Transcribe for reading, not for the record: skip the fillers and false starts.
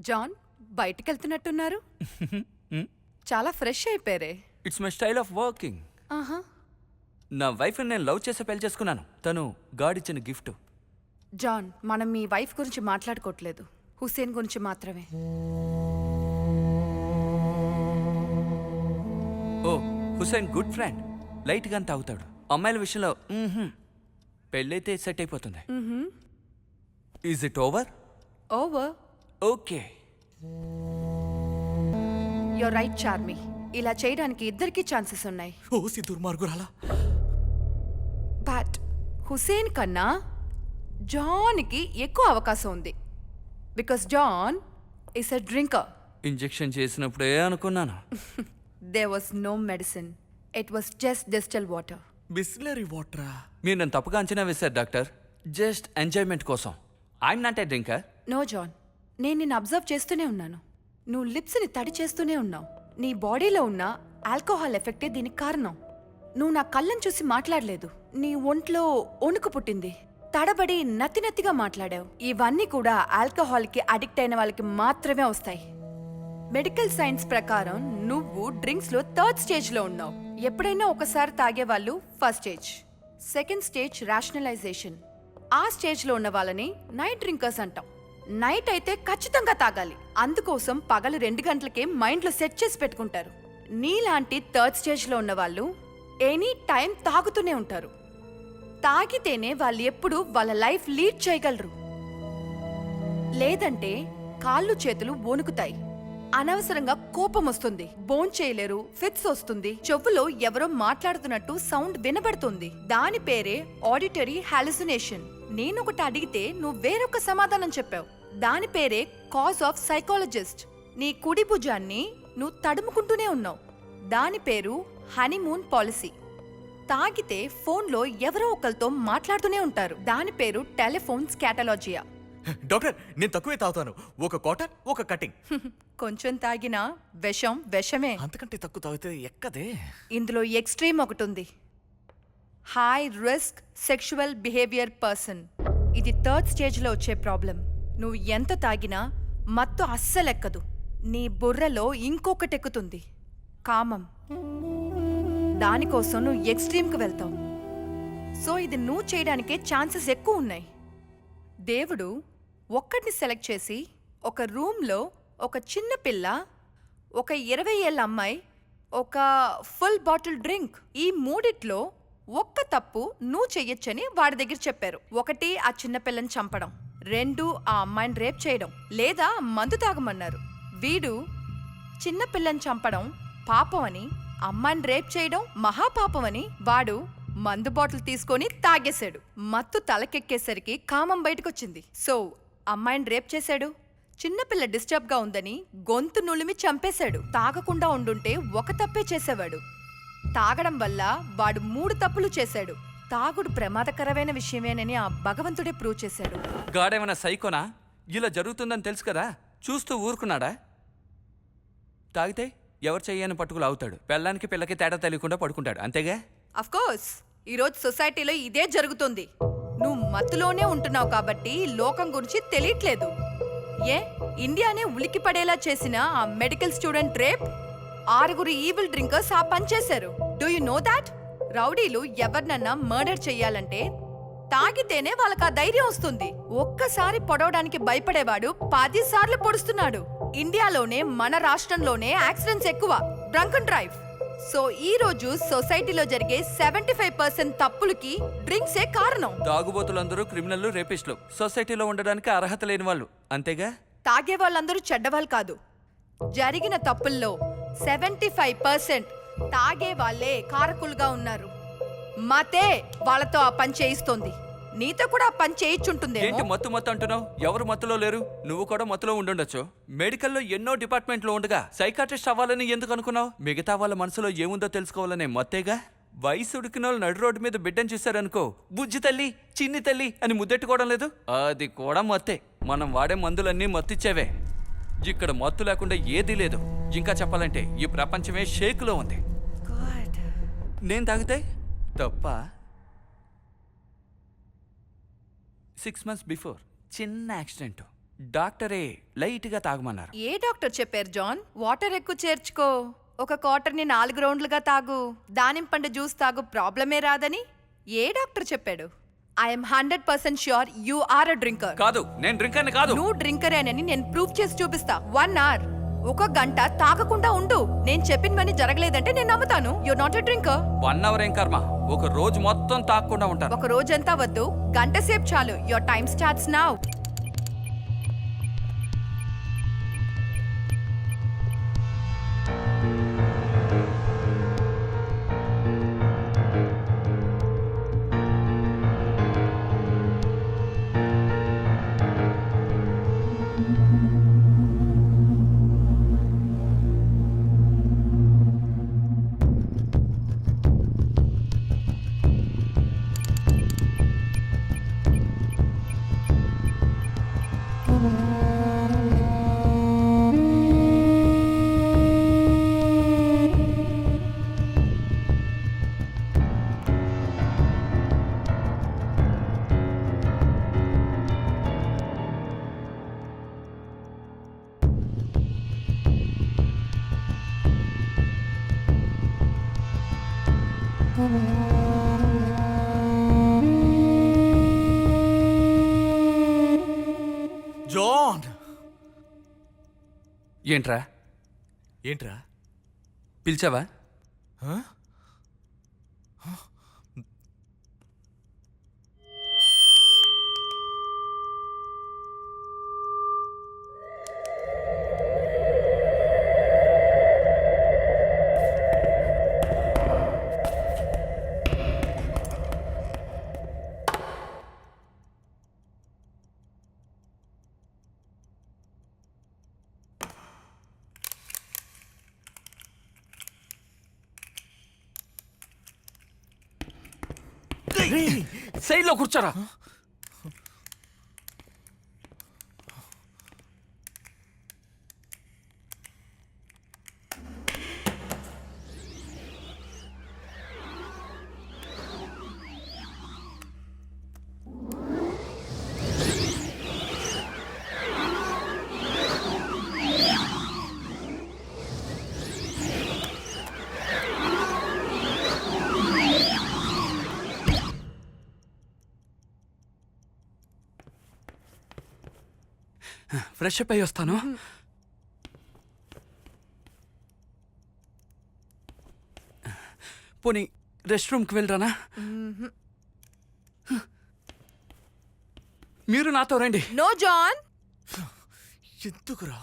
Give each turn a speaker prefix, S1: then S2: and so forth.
S1: John బయటికి వెళ్తున్నట్టున్నారు. చాలా ఫ్రెష్ అయిపోయారే.
S2: It's my style of working.
S1: ఆహా.
S2: నా వైఫ్ని నేను లవ్ చేసి పెళ్లి చేసుకున్నాను. తను గాడ్ ఇచ్చిన గిఫ్ట్.
S1: జాన్, మనం మీ వైఫ్ గురించి మాట్లాడుకోవట్లేదు, హుస్సేన్ గురించి మాత్రమే.
S2: ఓ, హుస్సేన్ గుడ్ ఫ్రెండ్. లైట్గా తాగుతాడు. అమ్మాయిల విషయంలో పెళ్ళైతే సెట్ అయిపోతుంది. Is it over?
S1: Over.
S2: Okay.
S1: You're right Charmi. ఇలా చేయడానికి ఇద్దరికీ ఛాన్సెస్ ఉన్నాయి.
S3: ఓ దుర్మార్గురాలా.
S1: బట్ హుస్సేన్ కన్నా జాన్కి ఎక్కువ అవకాశం ఉంది. Because John is a drinker.
S2: Injection చేసినప్పుడే అనుకున్నాను.
S1: There was no medicine. It was just distil water.
S3: Bisleri వాటరా?
S2: మీరు నన్ను తప్పుగా అంచనా వేశారు డాక్టర్. జస్ట్ ఎంజాయ్మెంట్ కోసం. I'm not a drinker.
S1: No John, నేను నిన్ను అబ్జర్వ్ చేస్తూనే ఉన్నాను. నువ్వు లిప్స్ని తడి చేస్తూనే ఉన్నావు. నీ బాడీలో ఉన్న ఆల్కహాల్ ఎఫెక్టే దీనికి కారణం. నువ్వు నా కళ్ళని చూసి మాట్లాడలేదు. నీ ఒంట్లో వణుకు పుట్టింది. తడబడి నత్తినత్తిగా మాట్లాడావు. ఇవన్నీ కూడా ఆల్కహాల్కి అడిక్ట్ అయిన వాళ్ళకి మాత్రమే వస్తాయి. మెడికల్ సైన్స్ ప్రకారం నువ్వు డ్రింక్స్లో థర్డ్ స్టేజ్లో ఉన్నావు. ఎప్పుడైనా ఒకసారి తాగేవాళ్ళు first stage, second stage rationalization. ఆ స్టేజ్లో ఉన్న వాళ్ళని నైట్ డ్రింకర్స్ అంటాం. నైట్ అయితే ఖచ్చితంగా తాగాలి. అందుకోసం పగలు 2 గంటలకే మైండ్లో సెట్ చేసి పెట్టుకుంటారు. నీలాంటి థర్డ్ స్టేజ్లో ఉన్న వాళ్ళు ఎనీ టైం తాగుతూనే ఉంటారు. తాగితేనే వాళ్ళు ఎప్పుడు వాళ్ళ లైఫ్ లీడ్ చేయగలరు. లేదంటే కాళ్ళు చేతులు వణుకుతాయి, అనవసరంగా కోపం వస్తుంది, భోంచేయలేరు, ఫిట్స్ వస్తుంది, చెవులో ఎవరో మాట్లాడుతున్నట్టు సౌండ్ వినబడుతుంది. దాని పేరే ఆడిటరీ హాలుసినేషన్. నేనొకటి అడిగితే నువ్వు వేరొక సమాధానం చెప్పావు. దాని పేరే కాజ్ ఆఫ్ సైకాలజిస్ట్. నీ కుడి భుజాన్ని నువ్వు తడుముకుంటూనే ఉన్నావు. దాని పేరు హనీమూన్ పాలసీ. తాగితే ఫోన్లో ఎవరో ఒకరితో మాట్లాడుతూనే ఉంటారు. దాని పేరు టెలిఫోన్ స్కాటలాజియా.
S3: డాక్టర్, నేను తక్కువే తాగుతాను. ఒక క్వార్టర్, ఒక కటింగ్.
S1: కొంచెం తాగినా విషం విషమే.
S3: అంతకంటే తక్కువ తాగితే ఎక్కదే.
S1: ఇందులో ఎక్స్ట్రీమ్ ఒకటి ఉంది. High risk sexual behaviour person. ఇది థర్డ్ స్టేజ్లో వచ్చే ప్రాబ్లం. నువ్వు ఎంత తాగినా మత్తు అస్సలెక్కదు. నీ బుర్రలో ఇంకొకటి ఎక్కుతుంది, కామం. దానికోసం నువ్వు ఎక్స్ట్రీమ్కి వెళ్తావు. సో ఇది నువ్వు చేయడానికే ఛాన్సెస్ ఎక్కువ ఉన్నాయి. దేవుడు ఒక్కడిని సెలెక్ట్ చేసి ఒక రూమ్లో ఒక చిన్న పిల్ల, ఒక 20 ఏళ్ళ అమ్మాయి, ఒక ఫుల్ బాటిల్ డ్రింక్, ఈ మూడిట్లో ఒక్క తప్పు నువ్వు చెయ్యొచ్చని వాడి దగ్గర చెప్పారు. 1 ఆ చిన్న పిల్లని చంపడం, 2 ఆ అమ్మాయిని రేప్ చేయడం, లేదా మందు తాగమన్నారు. వీడు చిన్న పిల్లని చంపడం పాపం అని, అమ్మాయిని రేప్ చేయడం మహాపాపం అని వాడు మందు బాటిల్ తీసుకొని తాగేశాడు. మత్తు తలకెక్కేసరికి కామం బయటకొచ్చింది. సో అమ్మాయిని రేప్ చేశాడు. చిన్నపిల్ల డిస్టర్బ్గా ఉందని గొంతు నులిమి చంపేశాడు. తాగకుండా ఉండుంటే ఒక తప్పే చేసేవాడు. తాగడం వల్ల వాడు 3 తప్పులు చేశాడు. తాగుడు ప్రమాదకరమైన విషయమేనని ఆ భగవంతుడే ప్రూవ్ చేశాడు.
S2: గాడేమన్నా సైకోనా? ఇలా జరుగుతుందని తెలుసు కదా, చూస్తూ ఊరుకున్నాడా? తాగితే ఎవరు చెయ్యని పట్టుకులు అవుతాడు. పెళ్ళానికి పిల్లకి తేడా తెలియకుండా పడుకుంటాడు, అంతేగా?
S1: అఫ్కోర్స్ ఈరోజు సొసైటీలో ఇదే జరుగుతుంది. నువ్వు మత్తులోనే ఉంటున్నావు కాబట్టి లోకం గురించి తెలియట్లేదు. ఇండియానే ఉలికి పడేలా చేసిన ఆ medical student rape, 6 evil drinkers ఆ పని చేశారు. Do you know that? రౌడీలు ఎవరినన్నా మర్డర్ చెయ్యాలంటే తాగితేనే వాళ్ళకి ఆ ధైర్యం వస్తుంది. ఒక్కసారి పొడవడానికి భయపడేవాడు 10 సార్లు పొడుస్తున్నాడు. ఇండియాలోనే మన రాష్ట్రంలోనే యాక్సిడెంట్స్ ఎక్కువ, డ్రంక్ అండ్ డ్రైవ్. సో ఈ రోజు సొసైటీలో జరిగే 75% తప్పులకి డ్రింక్సే కారణం.
S2: తాగుబోతులందరూ క్రిమినల్, రేపిస్టులు, సొసైటీలో ఉండడానికి అర్హత లేని వాళ్ళు, అంతేగా?
S1: తాగే వాళ్ళందరూ చెడ్డవాళ్ళు కాదు. జరిగిన తప్పుల్లో 75% తాగే వాళ్ళే కారకులుగా ఉన్నారు. మతే వాళ్ళతో ఆ పని చేయిస్తోంది. నీతో కూడా ఆ పని చేయించుంటుందేమో.
S2: ఏంటి మత్తు అంటున్నావు? ఎవరు మత్తులో లేరు? నువ్వు కూడా మత్తులో ఉండుండొచ్చు. మెడికల్లో ఎన్నో డిపార్ట్మెంట్లు ఉండగా సైకాట్రిస్ట్ అవ్వాలని ఎందుకు అనుకున్నావు? మిగతా వాళ్ళ మనసులో ఏముందో తెలుసుకోవాలనే మత్తేగా. వయసు ఉడికిన వాళ్ళు నడు రోడ్డు మీద బిడ్డను చూశారనుకో, బుజ్జి తల్లి, చిన్ని తల్లి అని ముద్దెట్టుకోవడం లేదు, అది కూడా మత్తే. మనం వాడే మందులన్నీ మత్తిచ్చేవే. ఇక్కడ మత్తు లేకుండా ఏదీ లేదు. ఇంకా చెప్పాలంటే ఈ ప్రపంచమే షేకులో ఉంది. నేను తాగితే తప్ప? 6 months బిఫోర్ చిన్న యాక్సిడెంట్, డాక్టరే లైట్గా తాగమన్నారు.
S1: ఏ డాక్టర్ చెప్పారు జాన్? వాటర్ ఎక్కువ చేర్చుకో, ఒక క్వార్టర్ని 4 రౌండ్లుగా తాగు, దానింపండు జ్యూస్ తాగు, ప్రాబ్లమే రాదని ఏ డాక్టర్ చెప్పాడు? I'm 100% sure you are a drinker.
S2: కాదు, నేను డ్రింకర్ని కాదు.
S1: నువ్వు డ్రింకరేనని నేను ప్రూవ్ చేసి చూపిస్తా. 1 అవర్, 1 గంట తాగకుండా ఉండు. నేను చెప్పినవన్నీ జరగలేదంటే నేను నమ్ముతాను you not a drinker.
S2: 1 hour ఏం కర్మ, ఒక రోజు మొత్తం తాగకుండా ఉంటాను.
S1: ఒక రోజంతా వద్దు, గంట సేపు చాలు. Your time starts now.
S3: John!
S2: ఏంట్రా
S3: ఏంట్రా?
S2: పిలిచావా?
S3: హ?
S2: సైడ్లో కూర్చోరా. ఫ్రెష్ అప్ అయ్యి వస్తాను. పోనీ రెస్ట్ రూమ్కి వెళ్ళరానా? మీరు నాతో రండి.
S1: No John.
S3: ఎందుకురా?